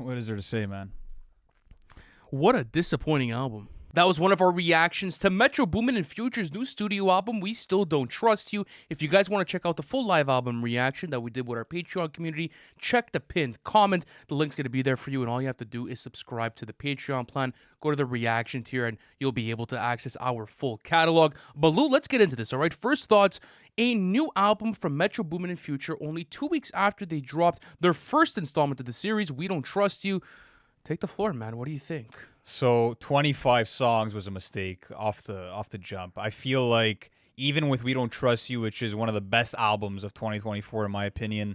What is there to say, man? What a disappointing album. That was one of our reactions to Metro Boomin and Future's new studio album, We Still Don't Trust You. If you guys want to check out the full live album reaction that we did with our Patreon community, check the pinned comment. The link's going to be there for you, and all you have to do is subscribe to the Patreon plan. Go to the reaction tier, and you'll be able to access our full catalog. But Lou, let's get into this, all right? First thoughts, a new album from Metro Boomin and Future only 2 weeks after they dropped their first installment of the series, We Don't Trust You. Take the floor, man. What do you think? So 25 songs was a mistake off the jump. I feel like even with We Don't Trust You, which is one of the best albums of 2024 in my opinion,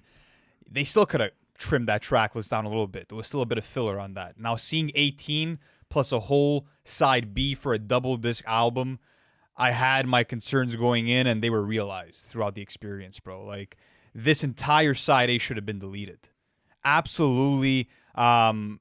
they still could have trimmed that track list down a little bit. There was still a bit of filler on that. Now seeing 18 plus a whole side B for a double disc album, I had my concerns going in and they were realized throughout the experience, bro. Like this entire side A should have been deleted. Absolutely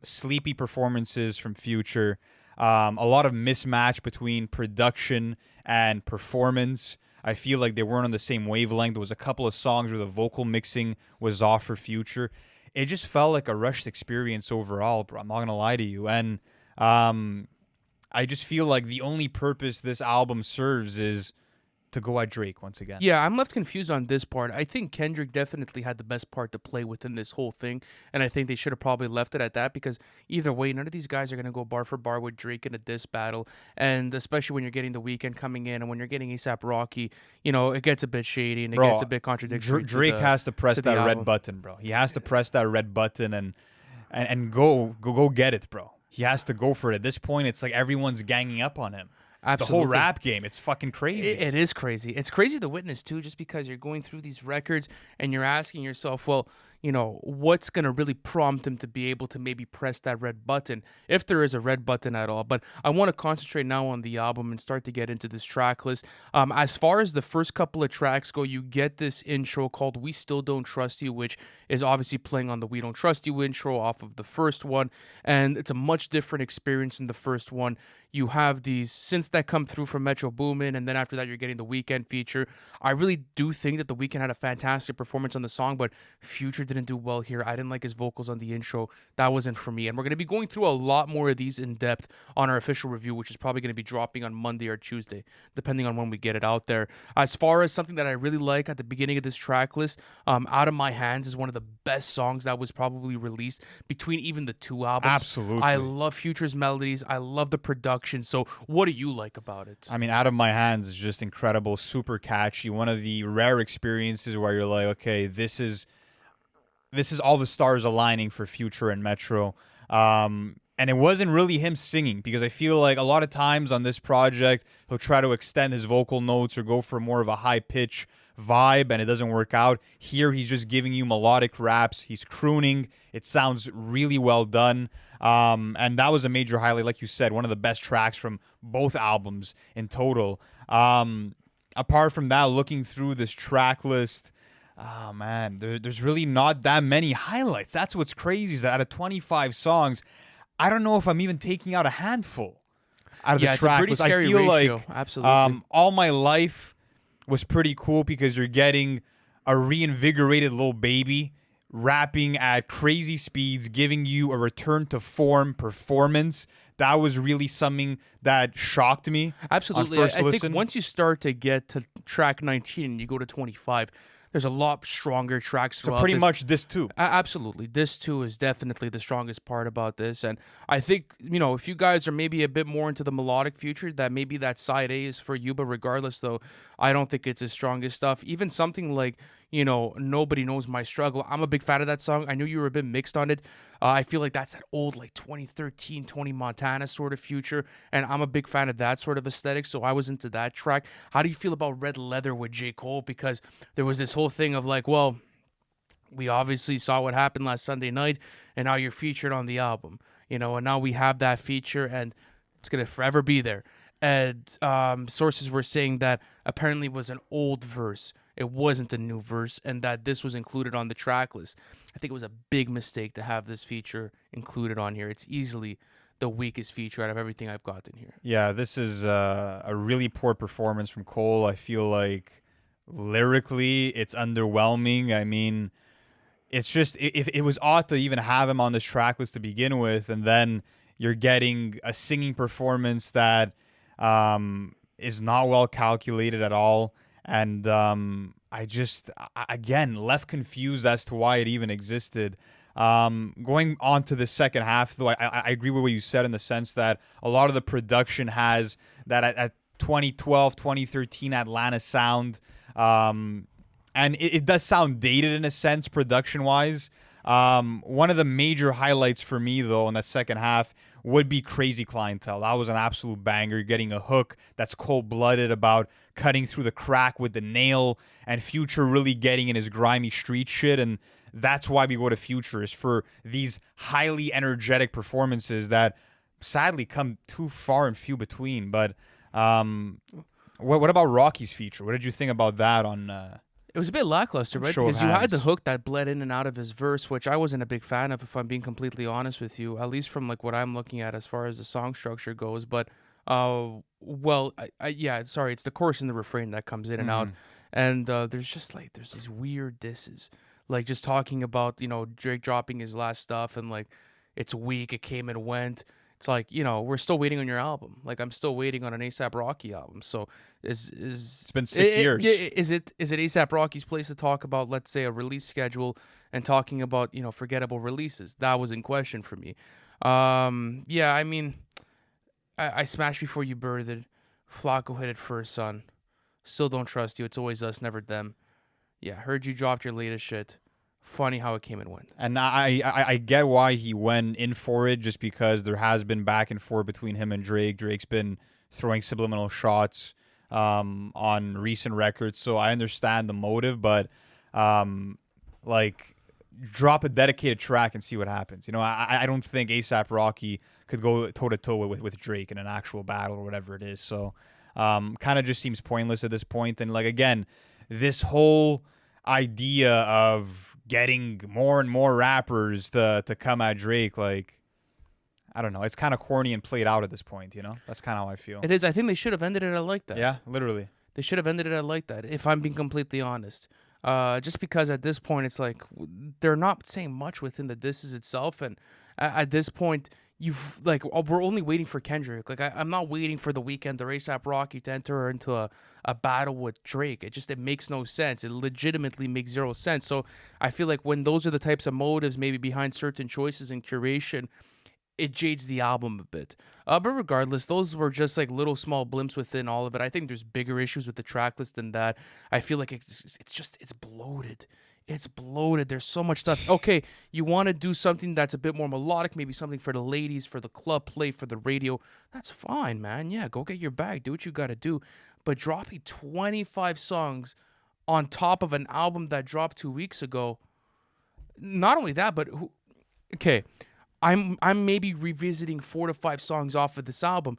sleepy performances from Future. A lot of mismatch between production and performance. I feel like they weren't on the same wavelength. There was a couple of songs where the vocal mixing was off for Future. It just felt like a rushed experience overall, bro. I'm not going to lie to you. And I just feel like the only purpose this album serves is to go at Drake once again. Yeah, I'm left confused on this part. I think Kendrick definitely had the best part to play within this whole thing, and I think they should have probably left it at that because either way, none of these guys are going to go bar for bar with Drake in a diss battle, and especially when you're getting The Weeknd coming in and when you're getting A$AP Rocky, you know, it gets a bit shady and it gets a bit contradictory. Drake has to press that red button, bro. He has to press that red button and go get it, bro. He has to go for it. At this point, it's like everyone's ganging up on him. Absolutely. The whole rap game, it's fucking crazy. It is crazy. It's crazy to witness, too, just because you're going through these records and you're asking yourself, well, you know, what's going to really prompt him to be able to maybe press that red button, if there is a red button at all. But I want to concentrate now on the album and start to get into this track list. As far as the first couple of tracks go, you get this intro called We Still Don't Trust You, which is obviously playing on the We Don't Trust You intro off of the first one. And it's a much different experience than the first one. You have these synths that come through from Metro Boomin, and then after that, you're getting the Weeknd feature. I really do think that the Weeknd had a fantastic performance on the song, but Future didn't do well here. I didn't like his vocals on the intro. That wasn't for me. And we're going to be going through a lot more of these in depth on our official review, which is probably going to be dropping on Monday or Tuesday, depending on when we get it out there. As far as something that I really like at the beginning of this track list, Out of My Hands is one of the best songs that was probably released between even the two albums. Absolutely. I love Future's melodies. I love the production. So what do you like about it? I mean, Out of My Hands is just incredible, super catchy. One of the rare experiences where you're like, okay, this is all the stars aligning for Future and Metro. And it wasn't really him singing, because I feel like a lot of times on this project, he'll try to extend his vocal notes or go for more of a high pitch vibe, and it doesn't work out. Here, he's just giving you melodic raps. He's crooning. It sounds really well done. And that was a major highlight. Like you said, one of the best tracks from both albums in total. Apart from that, looking through this track list, oh man, there's really not that many highlights. That's what's crazy, is that out of 25 songs, I don't know if I'm even taking out a handful out of the track list. I feel ratio. Like absolutely. All My Life was pretty cool because you're getting a reinvigorated Lil Baby rapping at crazy speeds, giving you a return to form performance. That was really something that shocked me. Absolutely. I think once you start to get to track 19 and you go to 25, there's a lot stronger tracks throughout. So pretty much this too. Absolutely. This too is definitely the strongest part about this. And I think, you know, if you guys are maybe a bit more into the melodic Future, that maybe that side A is for you. But regardless, though, I don't think it's his strongest stuff. Even something like, you know, Nobody Knows My Struggle. I'm a big fan of that song. I knew you were a bit mixed on it. I feel like that's that old, like 2013, Tony Montana sort of Future. And I'm a big fan of that sort of aesthetic. So I was into that track. How do you feel about Red Leather with J. Cole? Because there was this whole thing of like, well, we obviously saw what happened last Sunday night, and now you're featured on the album, you know, and now we have that feature, and it's going to forever be there. And sources were saying that apparently it was an old verse. It wasn't a new verse, and that this was included on the track list. I think it was a big mistake to have this feature included on here. It's easily the weakest feature out of everything I've gotten here. Yeah, this is a really poor performance from Cole. I feel like lyrically it's underwhelming. I mean, it's just if it was odd to even have him on this track list to begin with, and then you're getting a singing performance that is not well calculated at all, and again left confused as to why it even existed. Going on to the second half, though, I agree with what you said in the sense that a lot of the production has that at 2012, 2013 Atlanta sound. And it does sound dated in a sense, production-wise. One of the major highlights for me, though, in that second half would be Crazy Clientele. That was an absolute banger. You're getting a hook that's cold-blooded about cutting through the crack with the nail, and Future really getting in his grimy street shit. And that's why we go to Future, is for these highly energetic performances that sadly come too far and few between. But what about Rocky's feature? What did you think about that on... It was a bit lackluster, right? Because you had the hook that bled in and out of his verse, which I wasn't a big fan of, if I'm being completely honest with you, at least from like what I'm looking at as far as the song structure goes. But, sorry, it's the chorus and the refrain that comes in and out. And there's these weird disses, like just talking about, Drake dropping his last stuff and like, it's weak, it came and went. It's like, we're still waiting on your album. Like, I'm still waiting on an A$AP Rocky album. So it's been 6 years. Is it A$AP Rocky's place to talk about, let's say, a release schedule and talking about, forgettable releases? That was in question for me. I smashed Before You Birthed. Flacco hit it first, son. Still Don't Trust You. It's Always Us, Never Them. Yeah, heard you dropped your latest shit. Funny how it came and went. And I get why he went in for it, just because there has been back and forth between him and Drake. Drake's been throwing subliminal shots on recent records, so I understand the motive, but drop a dedicated track and see what happens. I don't think A$AP Rocky could go toe-to-toe with Drake in an actual battle or whatever it is, so kind of just seems pointless at this point. And again, this whole idea of getting more and more rappers to come at Drake, I don't know, it's kind of corny and played out at this point. That's kind of how I feel. It is. I think they should have ended it like that. Yeah, literally. They should have ended it like that, if I'm being completely honest. Just because at this point it's like they're not saying much within the disses itself, and at this point we're only waiting for Kendrick. I'm not waiting for the Weeknd or A$AP Rocky to enter into a battle with Drake. It makes no sense. It legitimately makes zero sense. So I feel like when those are the types of motives maybe behind certain choices and curation, it jades the album a bit. But regardless, those were just little small blimps within all of it. I think there's bigger issues with the track list than that. I feel like it's bloated. It's bloated. There's so much stuff. Okay, you want to do something that's a bit more melodic, maybe something for the ladies, for the club play, for the radio. That's fine, man. Yeah, go get your bag. Do what you got to do. But dropping 25 songs on top of an album that dropped 2 weeks ago, not only that, but I'm maybe revisiting 4 to 5 songs off of this album,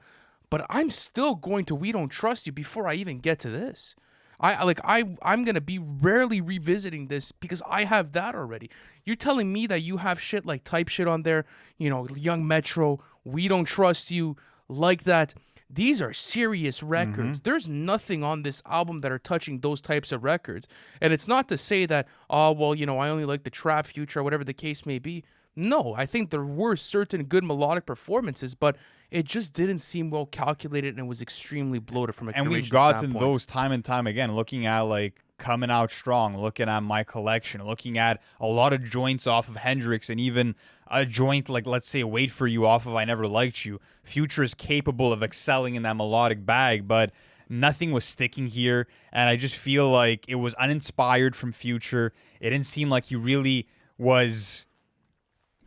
but I'm still going to We Don't Trust You before I even get to this. I'm gonna be rarely revisiting this because I have that already. You're telling me that you have shit like Type Shit on there, Young Metro, We Don't Trust You, like that. These are serious records. There's nothing on this album that are touching those types of records. And it's not to say that, I only like the trap, Future, or whatever the case may be. No, I think there were certain good melodic performances, but it just didn't seem well calculated, and it was extremely bloated from a curation standpoint. And we've gotten those time and time again, looking at Coming Out Strong, looking at My Collection, looking at a lot of joints off of Hendrix, and even a joint let's say Wait For You off of I Never Liked You. Future is capable of excelling in that melodic bag, but nothing was sticking here, and I just feel like it was uninspired from Future. It didn't seem like he really was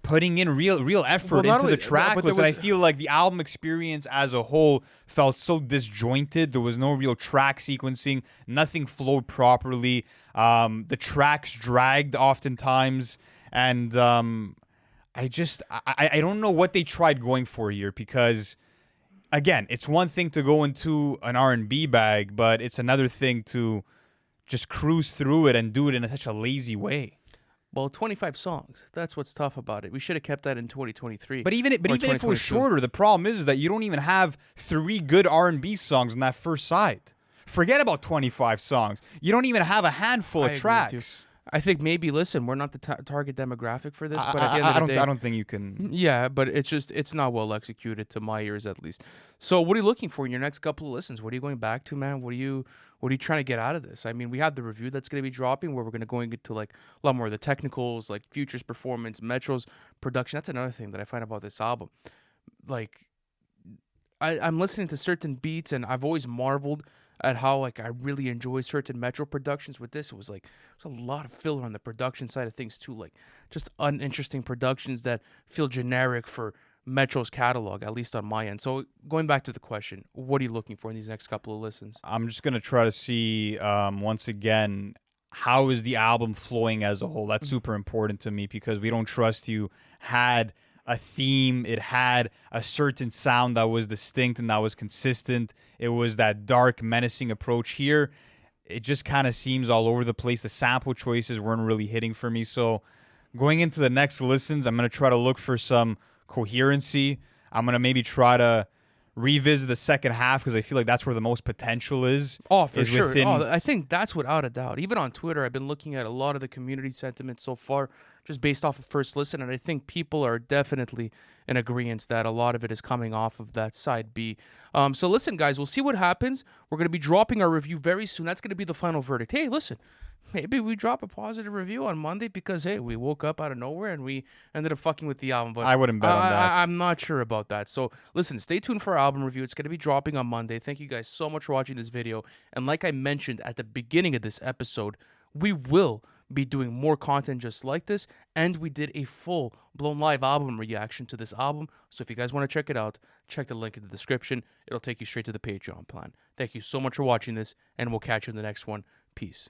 putting in real effort into the track list, and I feel like the album experience as a whole felt so disjointed. There was no real track sequencing. Nothing flowed properly. The tracks dragged oftentimes, and I don't know what they tried going for here, because again, it's one thing to go into an R&B bag, but it's another thing to just cruise through it and do it in such a lazy way. Well, 25 songs. That's what's tough about it. We should have kept that in 2023. But even if it was shorter, the problem is that you don't even have 3 good R&B songs on that first side. Forget about 25 songs. You don't even have a handful of tracks. I think maybe, listen, we're not the target demographic for this, I, but at the end I, of I the don't day, I don't think you can. yeah, but it's not well executed to my ears at least. So what are you looking for in your next couple of listens? What are you going back to, man? What are you trying to get out of this? I mean, we have the review that's going to be dropping where we're going to go into like a lot more of the technicals, like Future's performance, Metro's production. That's another thing that I find about this album. Like I'm listening to certain beats and I've always marveled at how like I really enjoy certain Metro productions. With this, it was like there's a lot of filler on the production side of things too, like just uninteresting productions that feel generic for Metro's catalog, at least on my end. So going back to the question, what are you looking for in these next couple of listens? I'm just gonna try to see once again how is the album flowing as a whole. That's super important to me because We Don't Trust You had a theme. It had a certain sound that was distinct and that was consistent. It was that dark, menacing approach. Here it just kind of seems all over the place. The sample choices weren't really hitting for me. So going into the next listens, I'm gonna try to look for some coherency. I'm gonna maybe try to revisit the second half because I feel like that's where the most potential is. Oh, for Is sure. within. Oh, I think that's without a doubt. Even on Twitter, I've been looking at a lot of the community sentiment so far, just based off of first listen, and I think people are definitely in agreement that a lot of it is coming off of that side B. So listen, guys, we'll see what happens. We're gonna be dropping our review very soon. That's gonna be the final verdict. Hey, listen. Maybe we drop a positive review on Monday because, hey, we woke up out of nowhere and we ended up fucking with the album. But I wouldn't bet on that. I'm not sure about that. So, listen, stay tuned for our album review. It's going to be dropping on Monday. Thank you guys so much for watching this video. And like I mentioned at the beginning of this episode, we will be doing more content just like this. And we did a full blown live album reaction to this album. So if you guys want to check it out, check the link in the description. It'll take you straight to the Patreon plan. Thank you so much for watching this, and we'll catch you in the next one. Peace.